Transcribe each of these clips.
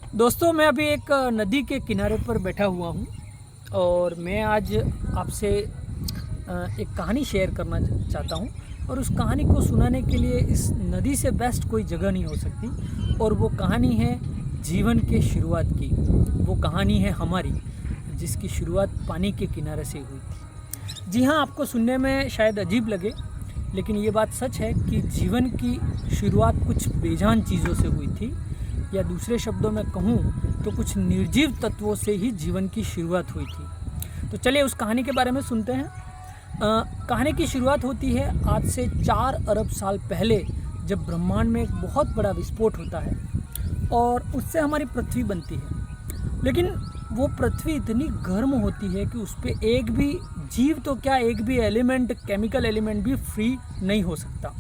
दोस्तों, मैं अभी एक नदी के किनारे पर बैठा हुआ हूँ और मैं आज आपसे एक कहानी शेयर करना चाहता हूँ। और उस कहानी को सुनाने के लिए इस नदी से बेस्ट कोई जगह नहीं हो सकती। और वो कहानी है जीवन के शुरुआत की। वो कहानी है हमारी, जिसकी शुरुआत पानी के किनारे से हुई थी। जी हाँ, आपको सुनने में शायद अजीब लगे, लेकिन ये बात सच है कि जीवन की शुरुआत कुछ बेजान चीज़ों से हुई थी, या दूसरे शब्दों में कहूँ तो कुछ निर्जीव तत्वों से ही जीवन की शुरुआत हुई थी। तो चलिए उस कहानी के बारे में सुनते हैं। कहानी की शुरुआत होती है आज से 4 अरब साल पहले, जब ब्रह्मांड में एक बहुत बड़ा विस्फोट होता है और उससे हमारी पृथ्वी बनती है। लेकिन वो पृथ्वी इतनी गर्म होती है कि उस पर एक भी जीव तो क्या, एक भी एलिमेंट, केमिकल एलिमेंट भी फ्री नहीं हो सकता।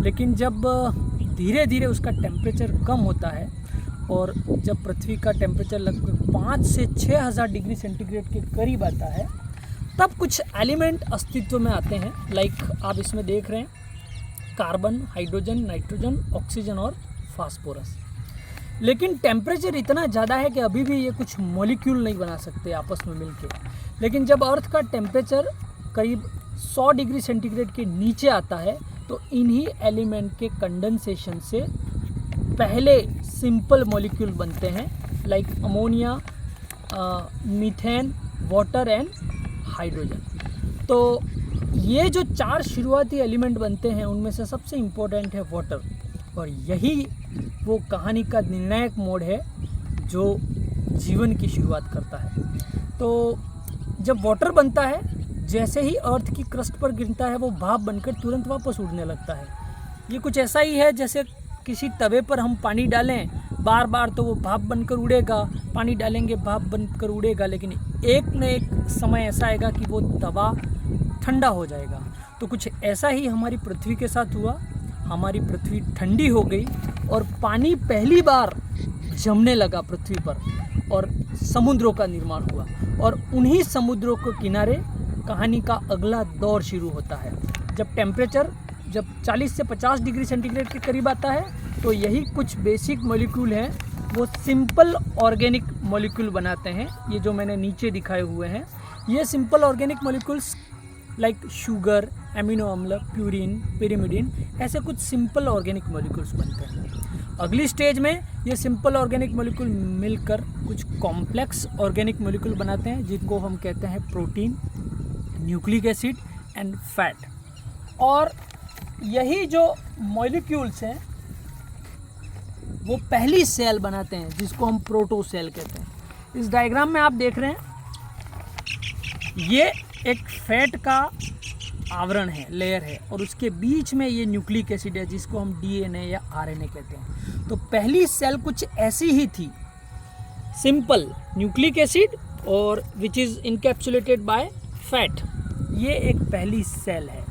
लेकिन जब धीरे धीरे उसका टेम्परेचर कम होता है और जब पृथ्वी का टेम्परेचर लगभग 5 से 6,000 डिग्री सेंटीग्रेड के करीब आता है, तब कुछ एलिमेंट अस्तित्व में आते हैं। लाइक आप इसमें देख रहे हैं, कार्बन, हाइड्रोजन, नाइट्रोजन, ऑक्सीजन और फास्फोरस। लेकिन टेम्परेचर इतना ज़्यादा है कि अभी भी ये कुछ मॉलिक्यूल नहीं बना सकते आपस में मिलके। लेकिन जब अर्थ का टेम्परेचर करीब 100 डिग्री सेंटीग्रेड के नीचे आता है, तो इन्हीं एलिमेंट के कंडेंसेशन से पहले सिंपल मॉलिक्यूल बनते हैं, like ammonia, methane, water and hydrogen. तो ये जो 4 शुरुआती एलिमेंट बनते हैं, उनमें से सबसे इम्पोर्टेंट है वाटर। और यही वो कहानी का निर्णायक मोड़ है जो जीवन की शुरुआत करता है। तो जब वाटर बनता है, जैसे ही अर्थ की क्रस्ट पर गिरता है, वो भाप बनकर तुरंत वापस उड़ने लगता है। ये कुछ ऐसा ही है जैसे किसी तवे पर हम पानी डालें बार बार, तो वो भाप बनकर उड़ेगा, पानी डालेंगे भाप बनकर उड़ेगा। लेकिन एक न एक समय ऐसा आएगा कि वो तवा ठंडा हो जाएगा। तो कुछ ऐसा ही हमारी पृथ्वी के साथ हुआ। हमारी पृथ्वी ठंडी हो गई और पानी पहली बार जमने लगा पृथ्वी पर, और समुद्रों का निर्माण हुआ। और उन्हीं समुद्रों के किनारे कहानी का अगला दौर शुरू होता है। जब टेम्परेचर 40 से 50 डिग्री सेंटीग्रेड के करीब आता है, तो यही कुछ बेसिक मॉलिक्यूल हैं, वो सिंपल ऑर्गेनिक मॉलिक्यूल बनाते हैं। ये जो मैंने नीचे दिखाए हुए हैं, ये simple organic molecules like sugar, amino अम्ल, प्यूरिन, पिरिमिडिन, ऐसे कुछ सिंपल ऑर्गेनिक मॉलिक्यूल्स बनते हैं। अगली स्टेज में ये सिंपल ऑर्गेनिक मॉलिक्यूल मिलकर कुछ कॉम्प्लेक्स ऑर्गेनिक मॉलिक्यूल बनाते हैं, जिनको हम कहते हैं protein, nucleic acid and fat. और यही जो मॉलिक्यूल्स हैं, वो पहली सेल बनाते हैं, जिसको हम प्रोटोसेल कहते हैं। इस डायग्राम में आप देख रहे हैं, ये एक फैट का आवरण है, लेयर है, और उसके बीच में ये न्यूक्लिक एसिड है, जिसको हम डीएनए या आरएनए कहते हैं। तो पहली सेल कुछ ऐसी ही थी, सिंपल न्यूक्लिक एसिड और which is encapsulated by fat. ये एक पहली सेल है।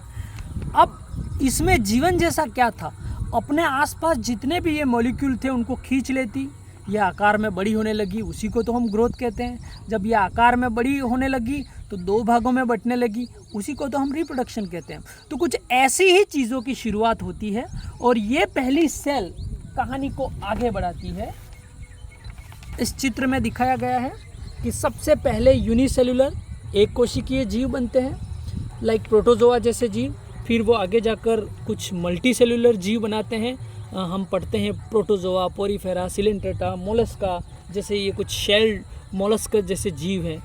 अब इसमें जीवन जैसा क्या था, अपने आसपास जितने भी ये मॉलिक्यूल थे उनको खींच लेती, ये आकार में बड़ी होने लगी, उसी को तो हम ग्रोथ कहते हैं। जब ये आकार में बड़ी होने लगी तो 2 भागों में बंटने लगी, उसी को तो हम रिप्रोडक्शन कहते हैं। तो कुछ ऐसी ही चीज़ों की शुरुआत होती है, और ये पहली सेल कहानी को आगे बढ़ाती है। इस चित्र में दिखाया गया है कि सबसे पहले यूनिसेलुलर, एक कोशिकीय जीव बनते हैं, लाइक प्रोटोजोआ जैसे जीव। फिर वो आगे जाकर कुछ मल्टी सेलुलर जीव बनाते हैं। हम पढ़ते हैं प्रोटोजोआ, पोरीफेरा, सिलेंट्रेटा, मोलस्का जैसे, ये कुछ शेल्ड मोलस्क जैसे जीव हैं।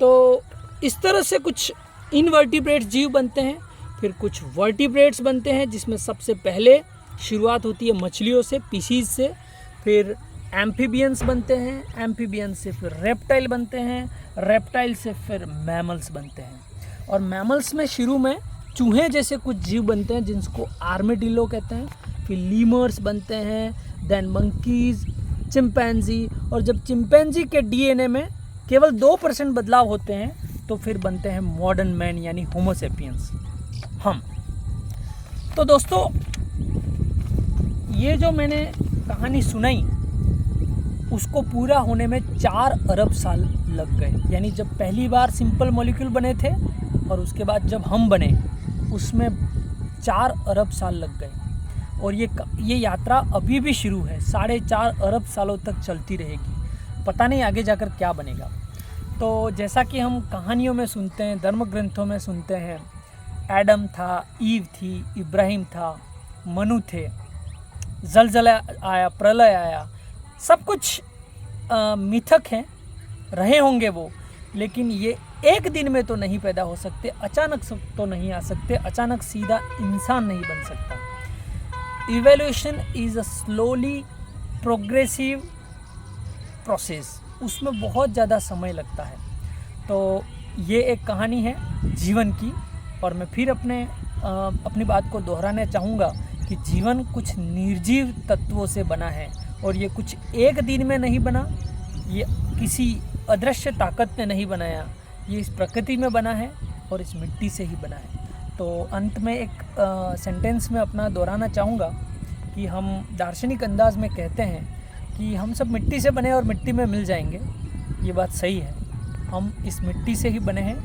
तो इस तरह से कुछ इनवर्टिब्रेट्स जीव बनते हैं। फिर कुछ वर्टिब्रेट्स बनते हैं, जिसमें सबसे पहले शुरुआत होती है मछलियों से, पीसीज से। फिर एम्फीबियंस बनते हैं, एम्फीबियंस से फिर रेप्टाइल बनते हैं, रेप्टाइल से फिर मैमल्स बनते हैं। और मैमल्स में शुरू में चूहे जैसे कुछ जीव बनते हैं, जिनको आर्मेडिलो कहते हैं। फिर लीमर्स बनते हैं, देन मंकीज़, चिंपैंजी। और जब चिंपैंजी के डीएनए में केवल 2% बदलाव होते हैं, तो फिर बनते हैं मॉडर्न मैन, यानी होमो सेपियंस, हम। तो दोस्तों, ये जो मैंने कहानी सुनाई, उसको पूरा होने में 4 अरब साल लग गए। यानी जब पहली बार सिंपल मॉलिक्यूल बने थे, और उसके बाद जब हम बने, उसमें 4 अरब साल लग गए। और ये यात्रा अभी भी शुरू है, 4.5 अरब सालों तक चलती रहेगी। पता नहीं आगे जाकर क्या बनेगा। तो जैसा कि हम कहानियों में सुनते हैं, धर्म ग्रंथों में सुनते हैं, एडम था, ईव थी, इब्राहिम था, मनु थे, ज़लज़ला आया, प्रलय आया, सब कुछ मिथक हैं, रहे होंगे वो, लेकिन ये एक दिन में तो नहीं पैदा हो सकते, अचानक तो नहीं आ सकते, अचानक सीधा इंसान नहीं बन सकता। Evolution is a slowly progressive process, उसमें बहुत ज़्यादा समय लगता है। तो ये एक कहानी है जीवन की, और मैं फिर अपनी बात को दोहराना चाहूँगा कि जीवन कुछ निर्जीव तत्वों से बना है, और ये कुछ एक दिन में नहीं बना, ये किसी अदृश्य ताकत ने नहीं बनाया, ये इस प्रकृति में बना है और इस मिट्टी से ही बना है। तो अंत में एक सेंटेंस में अपना दोहराना चाहूँगा कि हम दार्शनिक अंदाज में कहते हैं कि हम सब मिट्टी से बने और मिट्टी में मिल जाएंगे। ये बात सही है, हम इस मिट्टी से ही बने हैं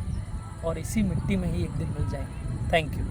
और इसी मिट्टी में ही एक दिन मिल जाएंगे। Thank you.